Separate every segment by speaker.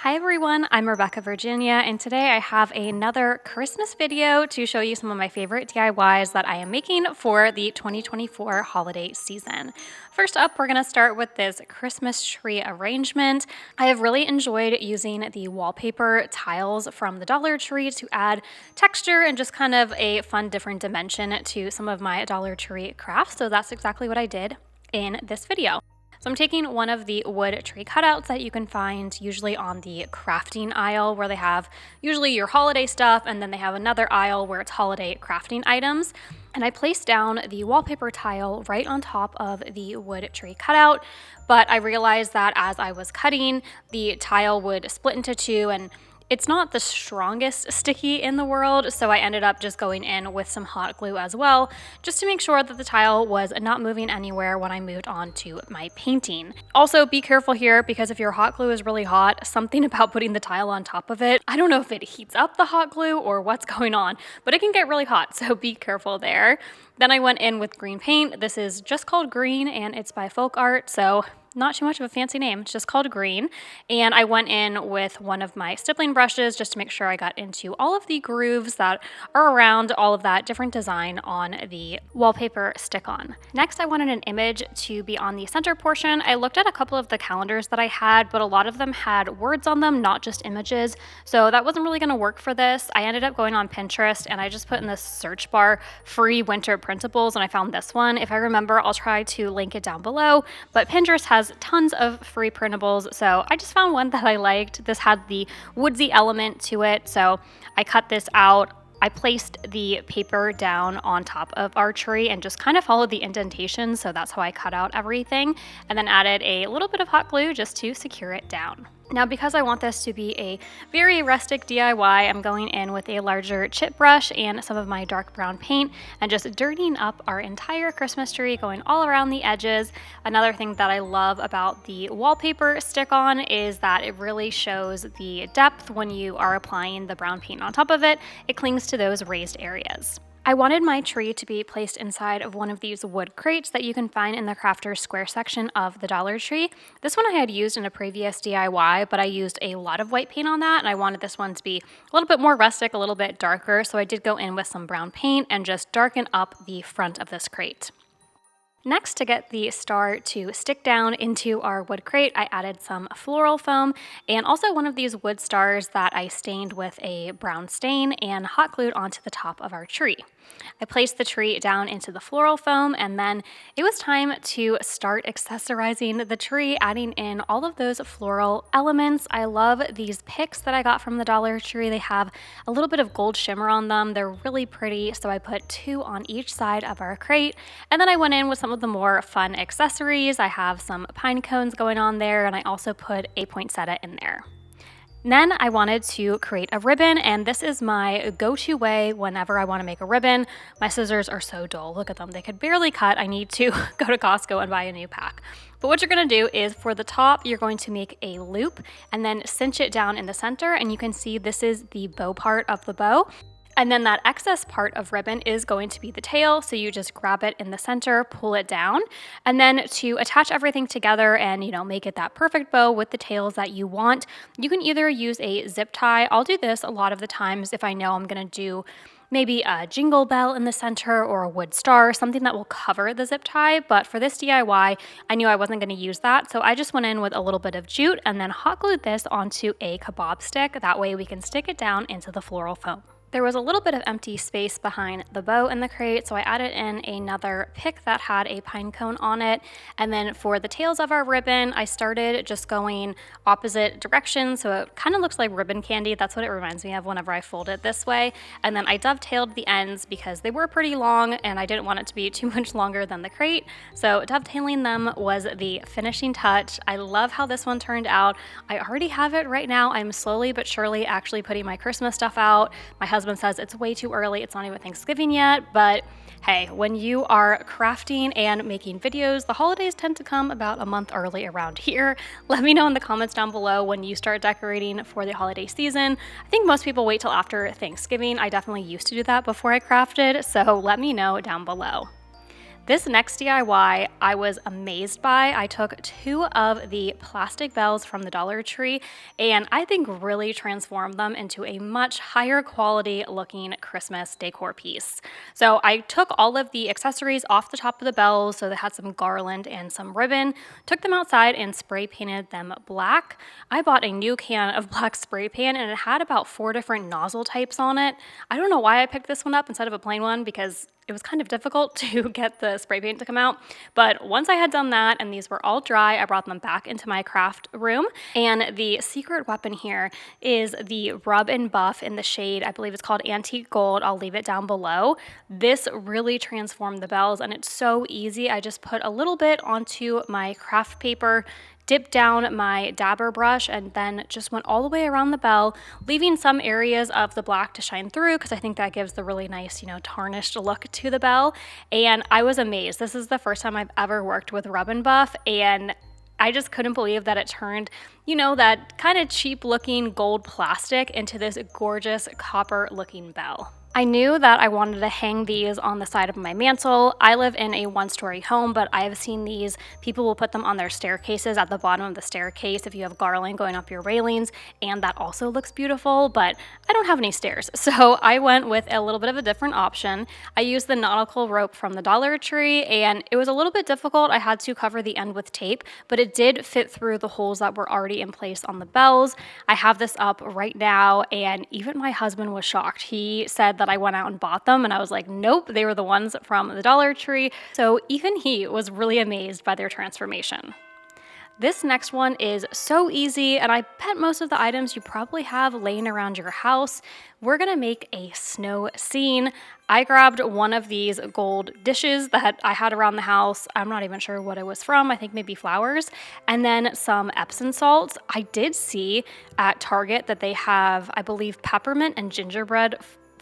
Speaker 1: Hi everyone, I'm Rebecca Virginia, and today I have another Christmas video to show you some of my favorite DIYs that I am making for the 2024 holiday season. First up, we're going to start with this Christmas tree arrangement. I have really enjoyed using the wallpaper tiles from the Dollar Tree to add texture and just kind of a fun different dimension to some of my Dollar Tree crafts, so that's exactly what I did in this video. So I'm taking one of the wood tree cutouts that you can find usually on the crafting aisle where they have usually your holiday stuff, and then they have another aisle where it's holiday crafting items. And I placed down the wallpaper tile right on top of the wood tree cutout, but I realized that as I was cutting, the tile would split into two, and it's not the strongest sticky in the world, so I ended up just going in with some hot glue as well, just to make sure that the tile was not moving anywhere when I moved on to my painting. Also, be careful here because if your hot glue is really hot, something about putting the tile on top of it, I don't know if it heats up the hot glue or what's going on, but it can get really hot, so be careful there. Then I went in with green paint. This is just called Green and it's by Folk Art, so not too much of a fancy name, it's just called Green. And I went in with one of my stippling brushes just to make sure I got into all of the grooves that are around all of that different design on the wallpaper stick-on. Next, I wanted an image to be on the center portion. I looked at a couple of the calendars that I had, but a lot of them had words on them, not just images. So that wasn't really gonna work for this. I ended up going on Pinterest and I just put in the search bar, free winter printables, and I found this one. If I remember, I'll try to link it down below, but Pinterest has tons of free printables, so I just found one that I liked. This had the woodsy element to it, so I cut this out. I placed the paper down on top of our tree and just kind of followed the indentations, so that's how I cut out everything, and then added a little bit of hot glue just to secure it down. Now, because I want this to be a very rustic DIY, I'm going in with a larger chip brush and some of my dark brown paint and just dirtying up our entire Christmas tree, going all around the edges. Another thing that I love about the wallpaper stick-on is that it really shows the depth when you are applying the brown paint on top of it. It clings to those raised areas. I wanted my tree to be placed inside of one of these wood crates that you can find in the Crafter's Square section of the Dollar Tree. This one I had used in a previous DIY, but I used a lot of white paint on that, and I wanted this one to be a little bit more rustic, a little bit darker, so I did go in with some brown paint and just darken up the front of this crate. Next, to get the star to stick down into our wood crate, I added some floral foam and also one of these wood stars that I stained with a brown stain and hot glued onto the top of our tree. I placed the tree down into the floral foam, and then it was time to start accessorizing the tree, adding in all of those floral elements. I love these picks that I got from the Dollar Tree. They have a little bit of gold shimmer on them. They're really pretty, so I put 2 on each side of our crate, and then I went in with some of the more fun accessories. I have some pine cones going on there, and I also put a poinsettia in there. Then I wanted to create a ribbon, and this is my go-to way whenever I want to make a ribbon. My scissors are so dull. Look at them. They could barely cut. I need to go to Costco and buy a new pack. But what you're going to do is for the top, you're going to make a loop and then cinch it down in the center, and you can see this is the bow part of the bow. And then that excess part of ribbon is going to be the tail, so you just grab it in the center, pull it down, and then to attach everything together and, make it that perfect bow with the tails that you want, you can either use a zip tie. I'll do this a lot of the times if I know I'm going to do maybe a jingle bell in the center or a wood star, something that will cover the zip tie. But for this DIY, I knew I wasn't going to use that, so I just went in with a little bit of jute and then hot glued this onto a kebab stick. That way we can stick it down into the floral foam. There was a little bit of empty space behind the bow in the crate, so I added in another pick that had a pine cone on it. And then for the tails of our ribbon, I started just going opposite directions, so it kind of looks like ribbon candy. That's what it reminds me of whenever I fold it this way. And then I dovetailed the ends because they were pretty long and I didn't want it to be too much longer than the crate. So dovetailing them was the finishing touch. I love how this one turned out. I already have it right now. I'm slowly but surely actually putting my Christmas stuff out. My husband says it's way too early, it's not even Thanksgiving yet, but hey, when you are crafting and making videos, the holidays tend to come about a month early around here. Let me know in the comments down below when you start decorating for the holiday season. I think most people wait till after Thanksgiving. I definitely used to do that before I crafted, so let me know down below. This next DIY I was amazed by. I took 2 of the plastic bells from the Dollar Tree and I think really transformed them into a much higher quality looking Christmas decor piece. So I took all of the accessories off the top of the bells, so they had some garland and some ribbon, took them outside and spray painted them black. I bought a new can of black spray paint and it had about 4 different nozzle types on it. I don't know why I picked this one up instead of a plain one because it was kind of difficult to get the spray paint to come out, but once I had done that and these were all dry, I brought them back into my craft room. And the secret weapon here is the Rub and Buff in the shade, I believe it's called Antique Gold. I'll leave it down below. This really transformed the bells and it's so easy. I just put a little bit onto my craft paper, dipped down my dabber brush, and then just went all the way around the bell, leaving some areas of the black to shine through because I think that gives the really nice, tarnished look to the bell. And I was amazed. This is the first time I've ever worked with Rub and Buff, and I just couldn't believe that it turned, that kind of cheap looking gold plastic into this gorgeous copper looking bell. I knew that I wanted to hang these on the side of my mantle. I live in a 1-story home, but I have seen these. People will put them on their staircases at the bottom of the staircase if you have garland going up your railings, and that also looks beautiful, but I don't have any stairs. So I went with a little bit of a different option. I used the nautical rope from the Dollar Tree, and it was a little bit difficult. I had to cover the end with tape, but it did fit through the holes that were already in place on the bells. I have this up right now, and even my husband was shocked. He said that I went out and bought them, and I was like, nope, they were the ones from the Dollar Tree. So even he was really amazed by their transformation. This next one is so easy, and I bet most of the items you probably have laying around your house. We're gonna make a snow scene. I grabbed one of these gold dishes that I had around the house. I'm not even sure what it was from. I think maybe flowers. And then some Epsom salts. I did see at Target that they have, I believe, peppermint and gingerbread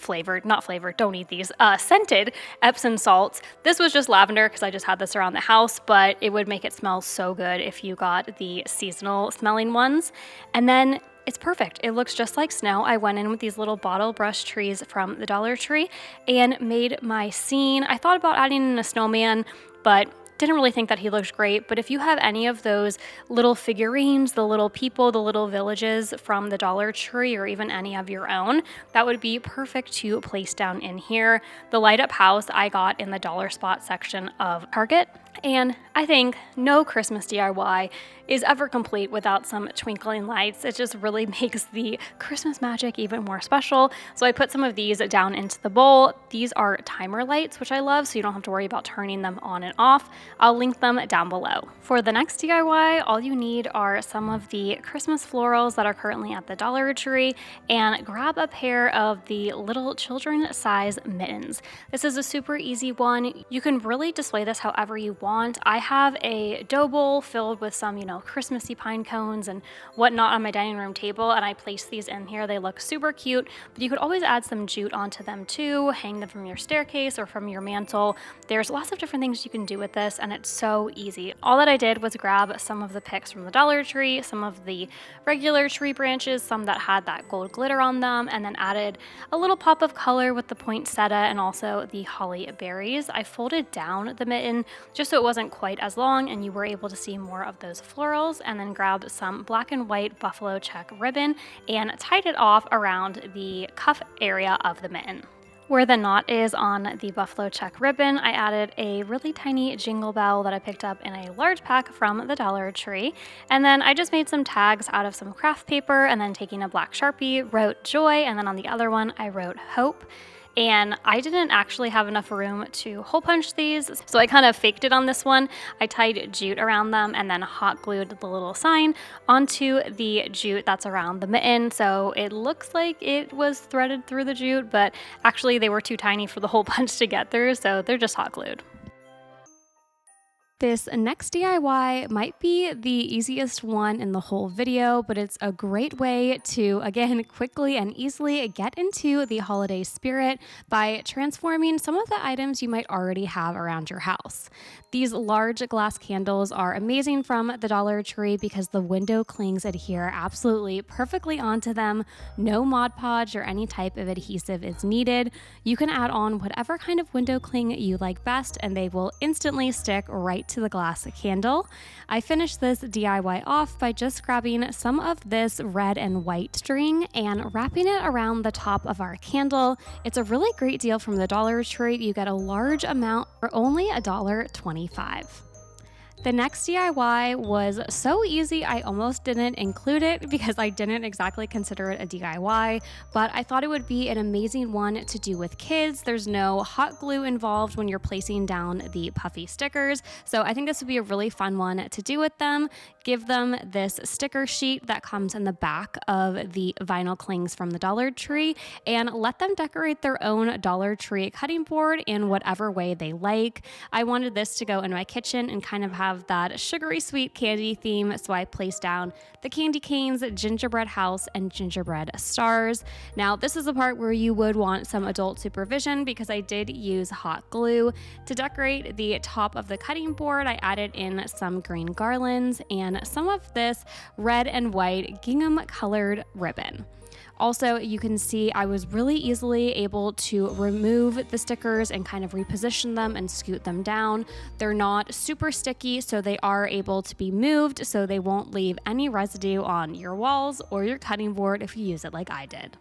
Speaker 1: don't eat these, scented Epsom salts. This was just lavender because I just had this around the house, but it would make it smell so good if you got the seasonal smelling ones. And then it's perfect. It looks just like snow. I went in with these little bottle brush trees from the Dollar Tree and made my scene. I thought about adding in a snowman, but didn't really think that he looked great. But if you have any of those little figurines, the little people, the little villages from the Dollar Tree, or even any of your own, that would be perfect to place down in here. The light up house I got in the dollar spot section of Target. And I think no Christmas DIY is ever complete without some twinkling lights. It just really makes the Christmas magic even more special. So I put some of these down into the bowl. These are timer lights, which I love, so you don't have to worry about turning them on and off. I'll link them down below. For the next DIY, all you need are some of the Christmas florals that are currently at the Dollar Tree, and grab a pair of the little children size mittens. This is a super easy one. You can really display this however you want. I have a dough bowl filled with some, Christmassy pine cones and whatnot on my dining room table, and I placed these in here. They look super cute, but you could always add some jute onto them too, hang them from your staircase or from your mantle. There's lots of different things you can do with this, and it's so easy. All that I did was grab some of the picks from the Dollar Tree, some of the regular tree branches, some that had that gold glitter on them, and then added a little pop of color with the poinsettia and also the holly berries. I folded down the mitten just so it wasn't quite as long and you were able to see more of those florals, and then grabbed some black and white buffalo check ribbon and tied it off around the cuff area of the mitten. Where the knot is on the buffalo check ribbon, I added a really tiny jingle bell that I picked up in a large pack from the Dollar Tree. And then I just made some tags out of some craft paper, and then taking a black Sharpie, wrote joy, and then on the other one, I wrote hope. And I didn't actually have enough room to hole punch these, so I kind of faked it on this one. I tied jute around them and then hot glued the little sign onto the jute that's around the mitten, so it looks like it was threaded through the jute, but actually they were too tiny for the hole punch to get through, so they're just hot glued. This next DIY might be the easiest one in the whole video, but it's a great way to, again, quickly and easily get into the holiday spirit by transforming some of the items you might already have around your house. These large glass candles are amazing from the Dollar Tree because the window clings adhere absolutely perfectly onto them. No Mod Podge or any type of adhesive is needed. You can add on whatever kind of window cling you like best, and they will instantly stick right to the glass candle. I finished this DIY off by just grabbing some of this red and white string and wrapping it around the top of our candle. It's a really great deal from the Dollar Tree. You get a large amount for only $1.25. The next DIY was so easy I almost didn't include it because I didn't exactly consider it a DIY, but I thought it would be an amazing one to do with kids. There's no hot glue involved when you're placing down the puffy stickers, so I think this would be a really fun one to do with them. Give them this sticker sheet that comes in the back of the vinyl clings from the Dollar Tree and let them decorate their own Dollar Tree cutting board in whatever way they like. I wanted this to go in my kitchen and kind of have that sugary sweet candy theme, so I placed down the candy canes, gingerbread house, and gingerbread stars. Now, this is the part where you would want some adult supervision because I did use hot glue. To decorate the top of the cutting board, I added in some green garlands and some of this red and white gingham colored ribbon. Also, you can see I was really easily able to remove the stickers and kind of reposition them and scoot them down. They're not super sticky, so they are able to be moved so they won't leave any residue on your walls or your cutting board if you use it like I did.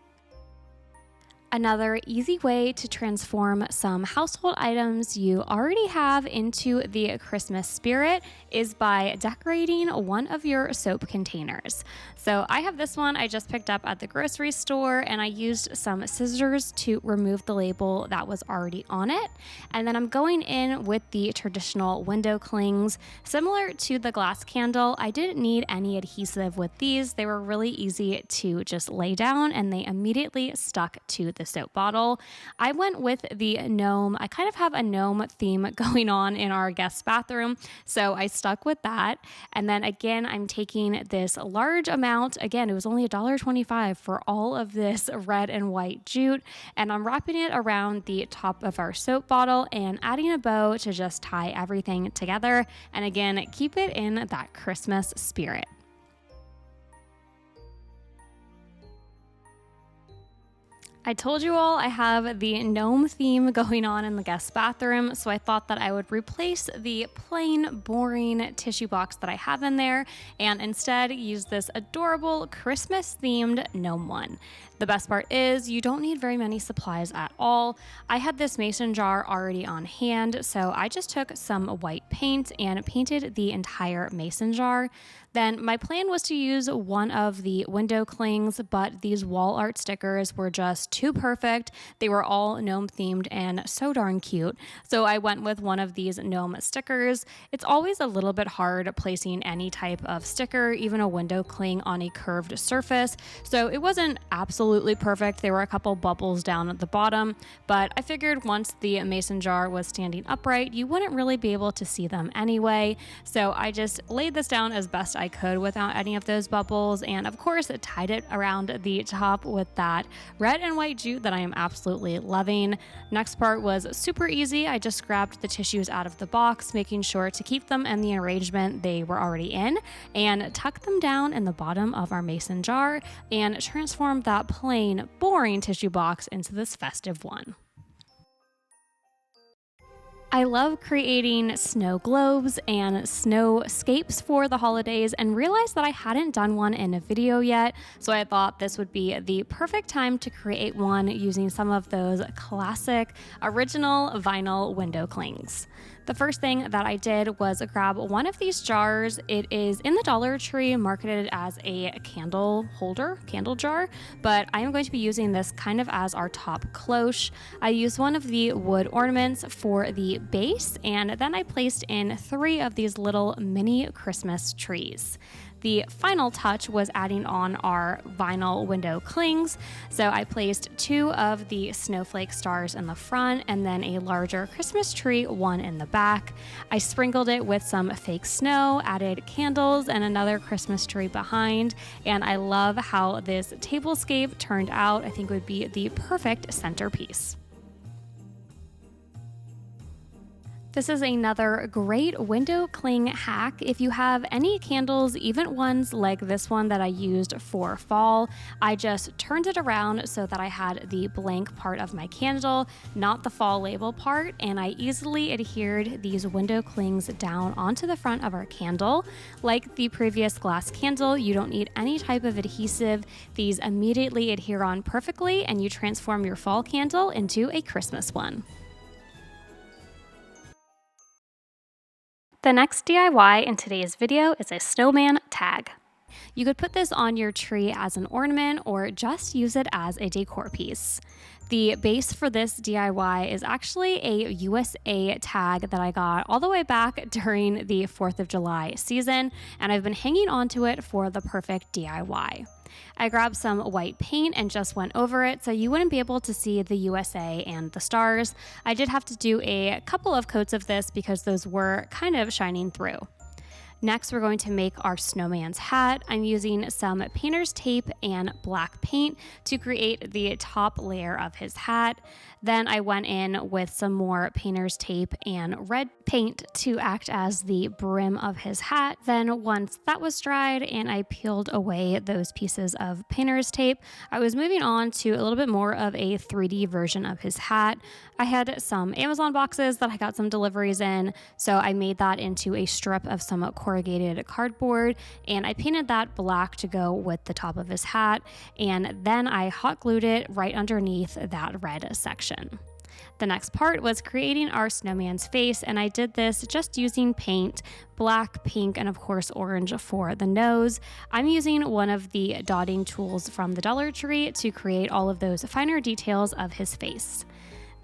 Speaker 1: Another easy way to transform some household items you already have into the Christmas spirit is by decorating one of your soap containers. So I have this one I just picked up at the grocery store, and I used some scissors to remove the label that was already on it. And then I'm going in with the traditional window clings. Similar to the glass candle, I didn't need any adhesive with these. They were really easy to just lay down and they immediately stuck to the soap bottle. I went with the gnome. I kind of have a gnome theme going on in our guest bathroom, so I stuck with that. And then again, I'm taking this large amount. Again, it was only $1.25 for all of this red and white jute, and I'm wrapping it around the top of our soap bottle and adding a bow to just tie everything together. And again, keep it in that Christmas spirit. I told you all I have the gnome theme going on in the guest bathroom, so I thought that I would replace the plain, boring tissue box that I have in there and instead use this adorable Christmas-themed gnome one. The best part is you don't need very many supplies at all. I had this mason jar already on hand, so I just took some white paint and painted the entire mason jar. Then my plan was to use one of the window clings, but these wall art stickers were just too perfect. They were all gnome themed and so darn cute. So I went with one of these gnome stickers. It's always a little bit hard placing any type of sticker, even a window cling, on a curved surface. So it wasn't absolutely perfect. There were a couple bubbles down at the bottom, but I figured once the mason jar was standing upright, you wouldn't really be able to see them anyway. So I just laid this down as best I could without any of those bubbles, and of course it tied it around the top with that red and white jute that I am absolutely loving. Next part was super easy. I just grabbed the tissues out of the box, making sure to keep them in the arrangement they were already in, and tuck them down in the bottom of our mason jar and transform that plain, boring tissue box into this festive one. I love creating snow globes and snowscapes for the holidays and realized that I hadn't done one in a video yet, so I thought this would be the perfect time to create one using some of those classic original vinyl window clings. The first thing that I did was grab one of these jars. It is in the Dollar Tree, marketed as a candle holder, candle jar, but I am going to be using this kind of as our top cloche. I used one of the wood ornaments for the base, and then I placed in 3 of these little mini Christmas trees. The final touch was adding on our vinyl window clings. So I placed 2 of the snowflake stars in the front and then a larger Christmas tree, one in the back. I sprinkled it with some fake snow, added candles and another Christmas tree behind, and I love how this tablescape turned out. I think it would be the perfect centerpiece. This is another great window cling hack. If you have any candles, even ones like this one that I used for fall, I just turned it around so that I had the blank part of my candle, not the fall label part, and I easily adhered these window clings down onto the front of our candle. Like the previous glass candle, you don't need any type of adhesive. These immediately adhere on perfectly, and you transform your fall candle into a Christmas one. The next DIY in today's video is a snowman tag. You could put this on your tree as an ornament or just use it as a decor piece. The base for this DIY is actually a USA tag that I got all the way back during the 4th of July season, and I've been hanging on to it for the perfect DIY. I grabbed some white paint and just went over it so you wouldn't be able to see the USA and the stars. I did have to do a couple of coats of this because those were kind of shining through. Next, we're going to make our snowman's hat. I'm using some painter's tape and black paint to create the top layer of his hat. Then I went in with some more painter's tape and red paint to act as the brim of his hat. Then once that was dried and I peeled away those pieces of painter's tape, I was moving on to a little bit more of a 3D version of his hat. I had some Amazon boxes that I got some deliveries in, so I made that into a strip of some corrugated cardboard, and I painted that black to go with the top of his hat, and then I hot glued it right underneath that red section. The next part was creating our snowman's face, and I did this just using paint, black, pink, and of course orange for the nose. I'm using one of the dotting tools from the Dollar Tree to create all of those finer details of his face.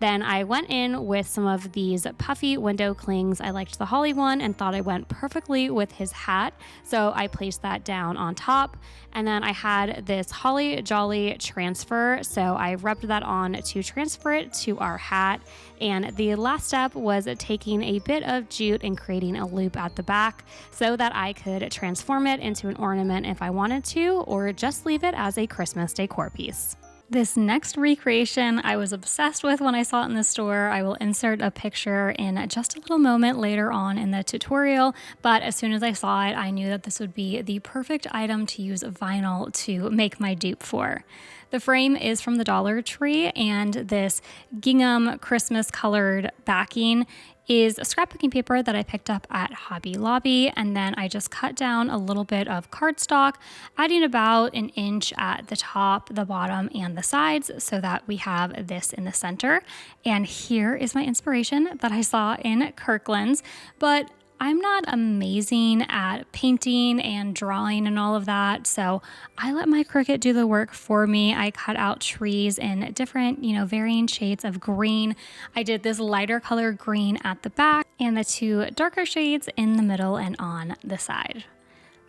Speaker 1: Then I went in with some of these puffy window clings. I liked the holly one and thought it went perfectly with his hat, so I placed that down on top. And then I had this holly jolly transfer, so I rubbed that on to transfer it to our hat. And the last step was taking a bit of jute and creating a loop at the back so that I could transform it into an ornament if I wanted to, or just leave it as a Christmas decor piece. This next recreation I was obsessed with when I saw it in the store. I will insert a picture in just a little moment later on in the tutorial, but as soon as I saw it, I knew that this would be the perfect item to use vinyl to make my dupe for. The frame is from the Dollar Tree, and this gingham Christmas colored backing is a scrapbooking paper that I picked up at Hobby Lobby, and then I just cut down a little bit of cardstock, adding about an inch at the top, the bottom, and the sides so that we have this in the center. And here is my inspiration that I saw in Kirkland's, but I'm not amazing at painting and drawing and all of that, so I let my Cricut do the work for me. I cut out trees in different, varying shades of green. I did this lighter color green at the back and the 2 darker shades in the middle and on the side.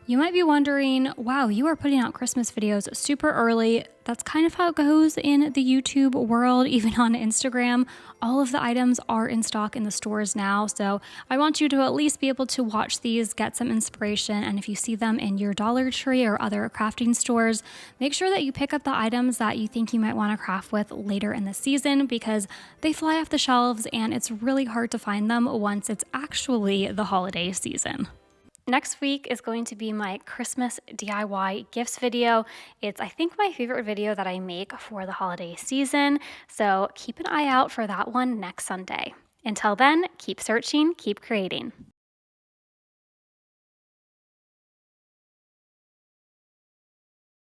Speaker 1: You might be wondering, wow, you are putting out Christmas videos super early. That's kind of how it goes in the YouTube world, even on Instagram. All of the items are in stock in the stores now, so I want you to at least be able to watch these, get some inspiration, and if you see them in your Dollar Tree or other crafting stores, make sure that you pick up the items that you think you might want to craft with later in the season, because they fly off the shelves and it's really hard to find them once it's actually the holiday season. Next week is going to be my Christmas DIY gifts video. It's, I think, my favorite video that I make for the holiday season, so keep an eye out for that one next Sunday. Until then, keep searching, keep creating.